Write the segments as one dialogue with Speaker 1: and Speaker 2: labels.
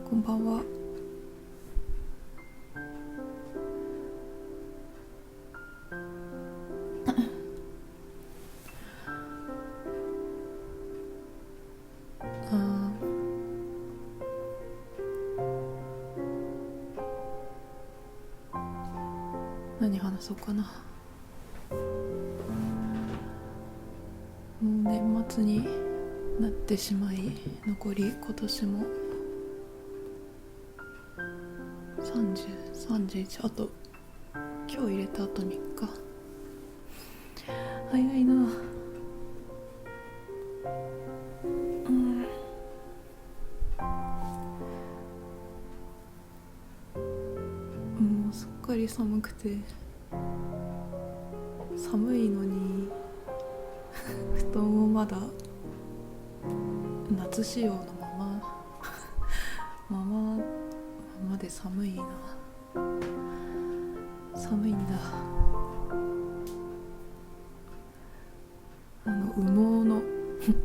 Speaker 1: こんばんは。何話そうかな。もう年末になってしまい、残り今年も30、31、あと今日入れたあと3日。早いな。もうすっかり寒くて、寒いのに布団をまだ夏仕様のままで寒いな。寒いんだ。羽毛の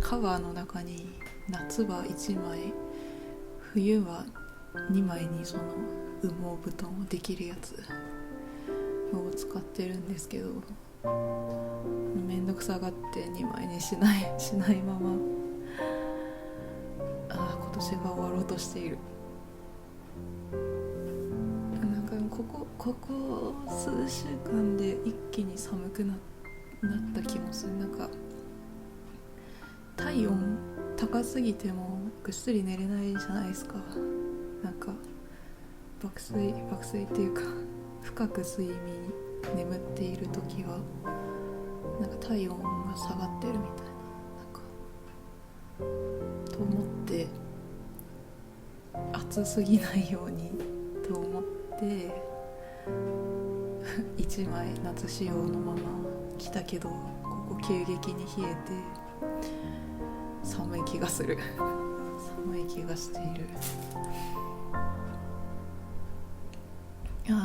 Speaker 1: カバーの中に夏は1枚、冬は2枚にその羽毛布団をできるやつを使ってるんですけど、めんどくさがって2枚にしないまま今年が終わろうとしている。なんかここ数週間で一気に寒くなった気もする。なんか体温高すぎてもぐっすり寝れないじゃないですか。なんか爆睡っていうか、深く睡眠眠っている時はなんか体温が下がってるみたいな、なんかと思って、暑すぎないようにと思って1枚夏仕様のまま来たけど、ここ急激に冷えて寒い気がする。寒い気がしている。な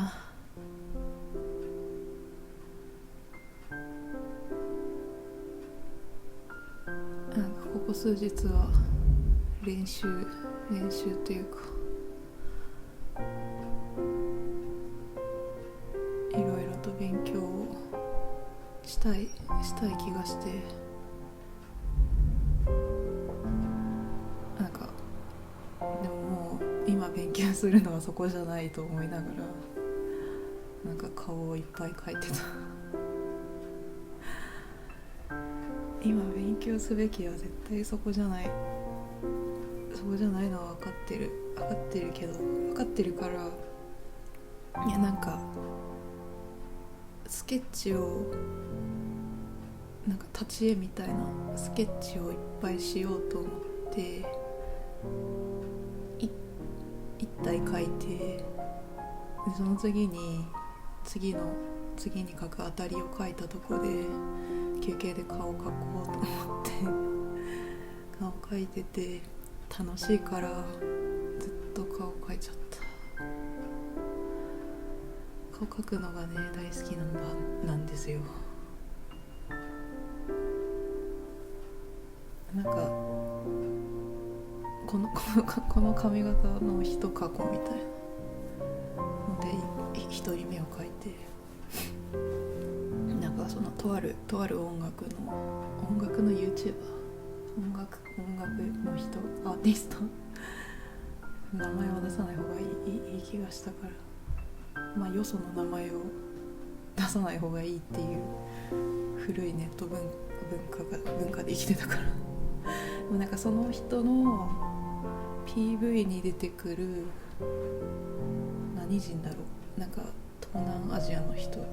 Speaker 1: んかここ数日は練習というか、いろいろと勉強をしたい気がして、なんかでももう今勉強するのはそこじゃないと思いながら、なんか顔をいっぱい描いてた。今勉強すべきは絶対そこじゃないのは分かってるけど、分かってるから、いやなんかスケッチを、なんか立ち絵みたいなスケッチをいっぱいしようと思って一体描いて、でその次に描く当たりを描いたとこで休憩で顔を描こうと思って顔描いてて、楽しいからずっと顔描いちゃった。顔描くのがね大好きなんですよ。なんかこの髪型の人描こうみたいなので一人目を描いて、なんかそのとある音楽の YouTuber、音楽の人、アーティスト、名前は出さない方がいい気がしたから、よその名前を出さない方がいいっていう古いネット文化で生きてたからでもなんかその人の PV に出てくる何人だろう、なんか東南アジアの人の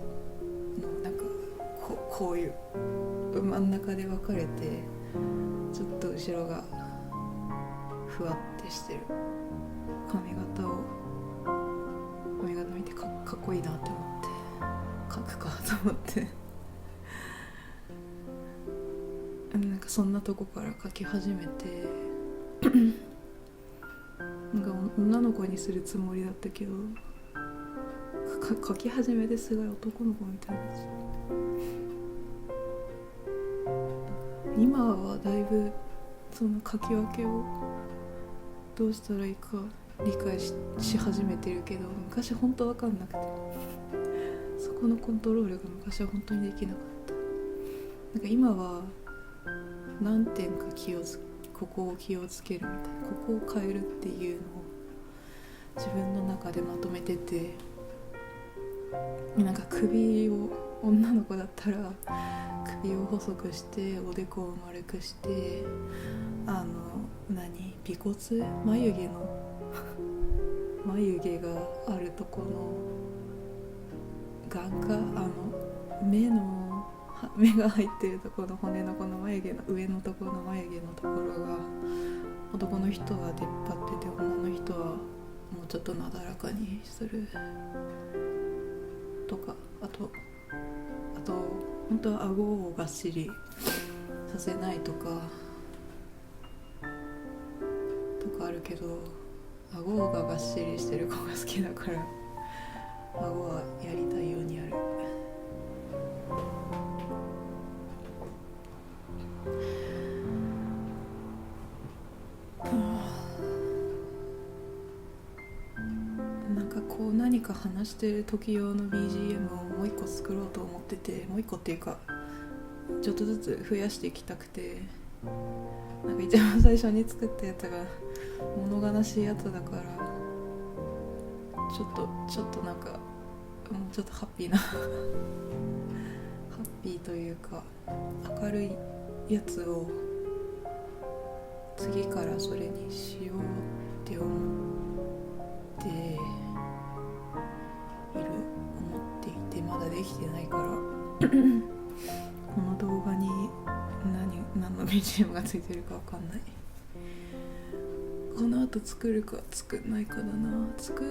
Speaker 1: なんかこういう真ん中で分かれて、ちょっと後ろがふわってしてる髪型見てかっこいいなって思って描くかと思ってなんかそんなとこから描き始めてなんか女の子にするつもりだったけど、描き始めてすごい男の子みたいです。今はだいぶその書き分けをどうしたらいいか理解 し始めてるけど、昔本当分かんなくて、そこのコントロールが昔は本当にできなかった。なんか今は何点かここを気をつけるみたいな、ここを変えるっていうのを自分の中でまとめてて、なんか首を、女の子だったら首を細くしておでこを丸くして、尾骨、眉毛があるとこの眼下、目が入ってるところの骨のこの眉毛の上のところの眉毛のところが男の人は出っ張ってて、女の人はもうちょっとなだらかにするとか、あと本当は顎をがっしりさせないとかあるけど、顎ががっしりしてる子が好きだから顎はやりたいようにやる。なんかこう何か話してる時用の BGM をもう一個作ろうと思ってて、もう一個っていうかちょっとずつ増やしていきたくて、なんか一番最初に作ったやつが物悲しいやつだから、ちょっとなんかもうちょっとハッピーなハッピーというか明るいやつを次からそれにしようって思っていて、まだできてないからこの動画に何の BGM がついてるかわかんない。この後作るか作んないかだな。作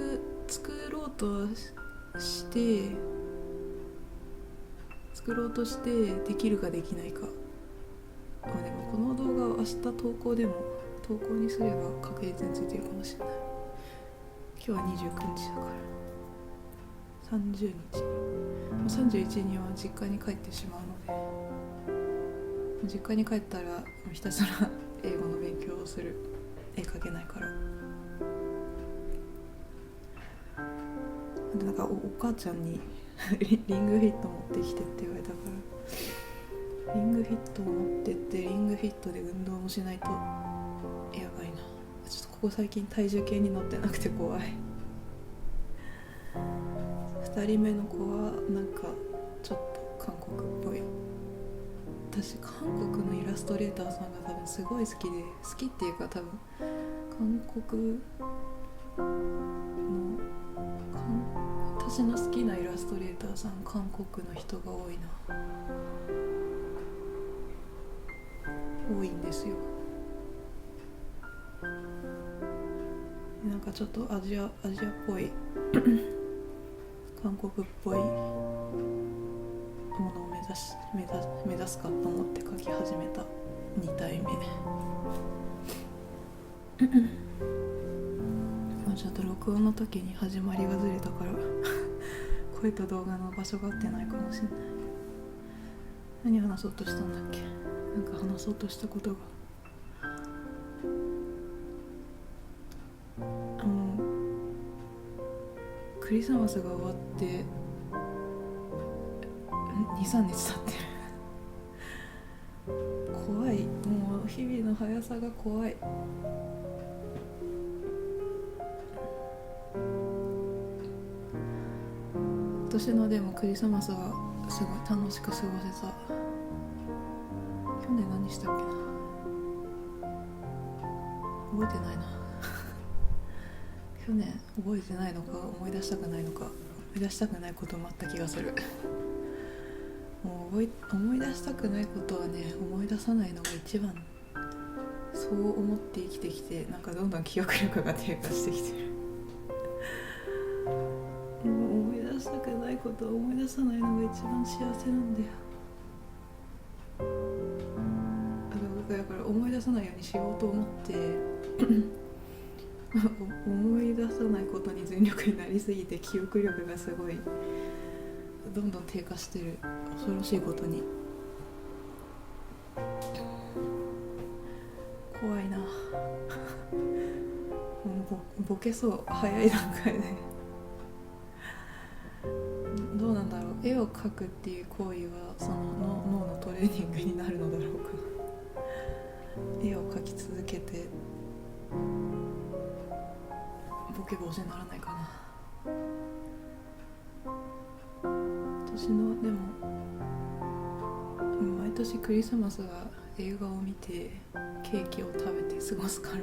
Speaker 1: ろうとしてできるかできないか。でもこの動画を明日投稿にすれば確実についてるかもしれない。今日は29日だから30日には実家に帰ってしまうので、実家に帰ったらひたすら英語の勉強をする。絵描けないから。なんか お母ちゃんにリングフィット持ってきてって言われたから、リングフィットを持ってって、リングフィットで運動もしないとやばいな。ちょっとここ最近体重計に乗ってなくて怖い。2人目の子はなんかちょっと韓国っぽい。私韓国のイラストレーターさんが多分すごい好きっていうか、多分韓国の私の好きなイラストレーターさん、韓国の人が多いんですよ。なんかちょっとアジアっぽい韓国っぽいものを目指すかと思って描き始めた2体目ちょっと録音の時に始まりがずれたから声と動画の場所が合ってないかもしれない。何話そうとしたんだっけ。なんか話そうとしたことがクリスマスが終わって2,3日経ってる怖い。もう日々の速さが怖い。今年のでもクリスマスはすごい楽しく過ごせた。去年何したっけな、覚えてないな去年覚えてないのか思い出したくないのか、思い出したくないこともあった気がするもう思い出したくないことはね、思い出さないのが一番。そう思って生きてきて、なんかどんどん記憶力が低下してきてるもう思い出したくないことを思い出さないのが一番幸せなんだよ。だから思い出さないようにしようと思って思い出さないことに全力になりすぎて、記憶力がすごいどんどん低下してる。恐ろしいことに怖いなボケそう、早い段階でどうなんだろう。絵を描くっていう行為はその脳のトレーニングになるのだろうか。絵を描き続けてボケ防止にならないかな。私のでも毎年クリスマスは映画を見てケーキを食べて過ごすから、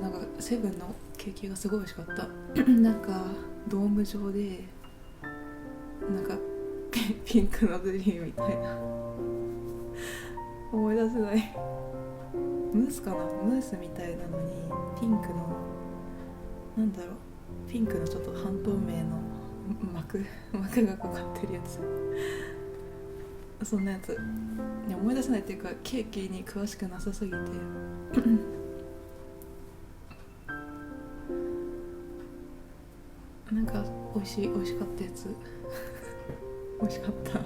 Speaker 1: なんかセブンのケーキがすごい美味しかったなんかドーム状でなんかピンクのゼリーみたいな思い出せない。ムースかな、ムースみたいなのにピンクのなんだろう、ピンクのちょっと半透明の膜がかかってるやつ、そんなやつ思い出せないっていうか、ケーキに詳しくなさすぎてなんか美味しかったやつ美味しかった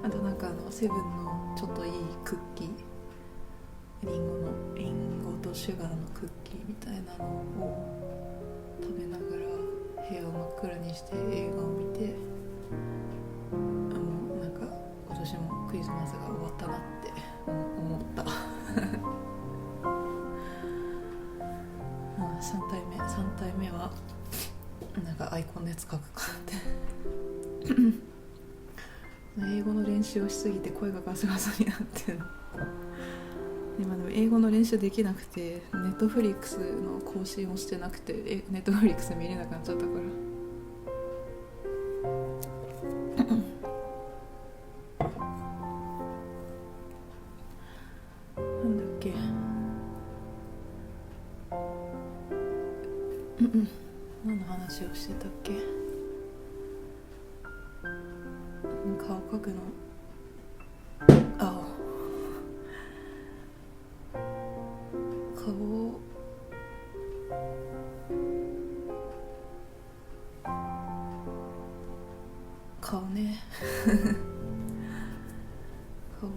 Speaker 1: あとなんかセブンのちょっといいクッキー、リンゴとシュガーのクッキーみたいなのを食べながら部屋を真っ暗にして映画を見て、なんか今年もクリスマスが終わったなって思った3体目はなんかアイコンで使うかって英語の練習をしすぎて声がガサガサになってる今でも英語の練習できなくて、ネットフリックスの更新をしてなくてネットフリックス見れなくなっちゃったからなんだっけ何の話をしてたっけ。顔描くの顔ね顔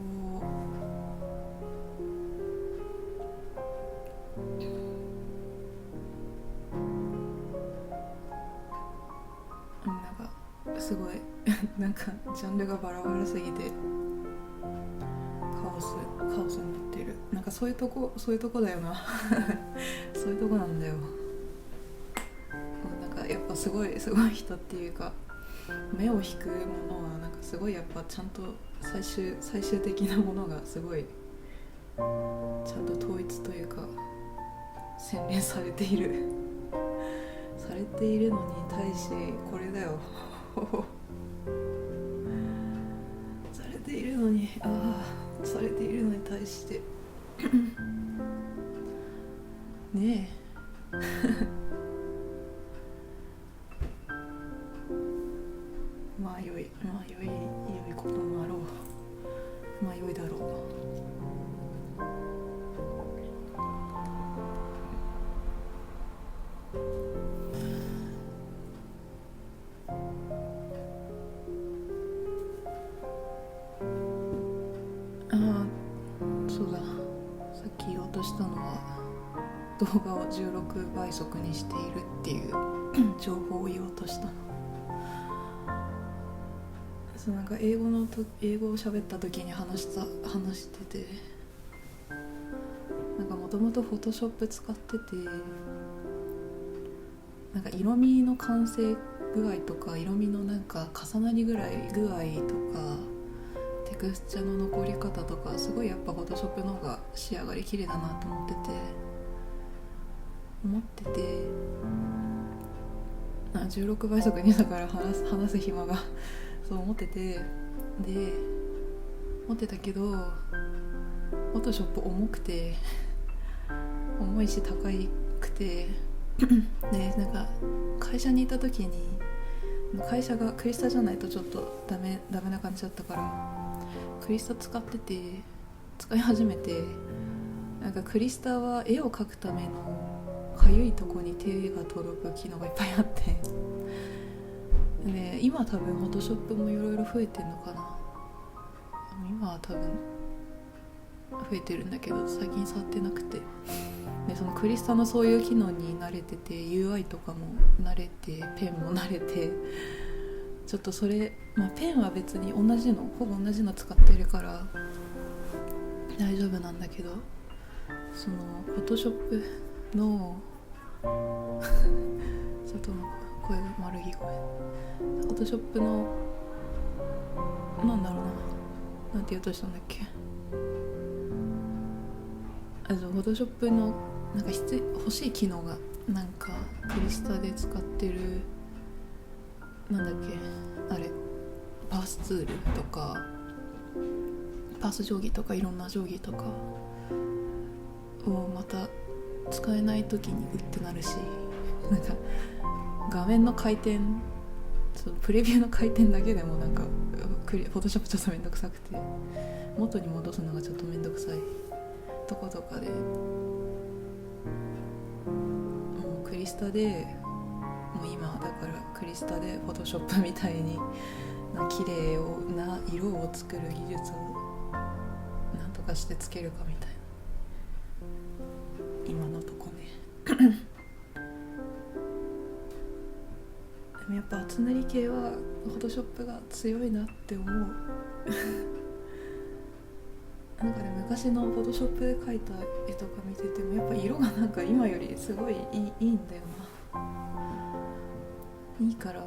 Speaker 1: なんかすごいなんかジャンルがバラバラすぎてカオスになってる。なんかそういうとこだよなそういうとこなんだよ。なんかやっぱすごい人っていうか、目を引くものはなんかすごいやっぱちゃんと最終的なものがすごいちゃんと統一というか洗練されているのに対しこれだよされているのに対してねえまあ良いこともあろう。まあ良いだろう。そうだ、さっき言おうとしたのは動画を16倍速にしているっていう情報を言おうとしたの。そう、なんか英語を喋った時に話してて、なんかもともとフォトショップ使ってて、なんか色味の完成具合とか色味のなんか重なり具合とかテクスチャの残り方とかすごいやっぱフォトショップの方が仕上がり綺麗だなと思ってて16倍速にだから話す暇がそう思ってたけど、フォトショップ重くて重いし高くてで、なんか会社にいた時に会社がクリスタじゃないとちょっとダメな感じだったから、クリスタ使い始めて、なんかクリスタは絵を描くためのかゆいとこに手が届く機能がいっぱいあってで、今多分フォトショップもいろいろ増えてんのかな。今は多分増えてるんだけど最近触ってなくて、でそのクリスタのそういう機能に慣れてて UI とかも慣れてペンも慣れて、ちょっとそれ、ペンは別に同じのほぼ同じの使ってるから大丈夫なんだけど、そのフォトショップの外の声が丸聞こえ、フォトショップのなんだろうな、なんて言おうとしたんだっけ、フォトショップのなんか欲しい機能がなんかクリスタで使ってるなんだっけあれ、パースツールとかパース定規とかいろんな定規とかをまた使えない時にってなるし、なんか画面の回転、そのプレビューの回転だけでもなんかフォトショップちょっとめんどくさくて元に戻すのがちょっとめんどくさいとことかで、もうクリスタでもう今だからクリスタでフォトショップみたいに綺麗な色を作る技術をなんとかしてつけるかみたいな今のとこねでもやっぱ厚塗り系はフォトショップが強いなって思うなんかね、昔のフォトショップで描いた絵とか見ててもやっぱ色がなんか今よりすごいいいんだよな。いいからや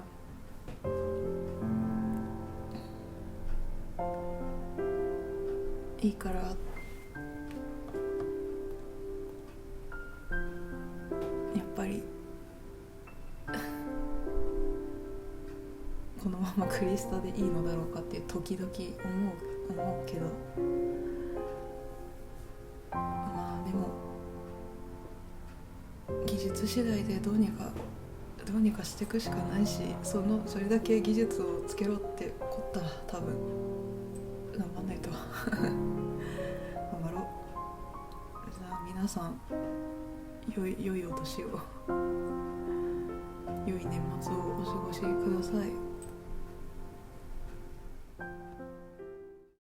Speaker 1: っぱりこのままクリスタでいいのだろうかって時々思うけど、まあでも技術次第でどうにかしていくしかないし、それだけ技術をつけろってこったら多分頑張んないと頑張ろう。じゃあ皆さん良いお年を、良い年末をお過ごしください。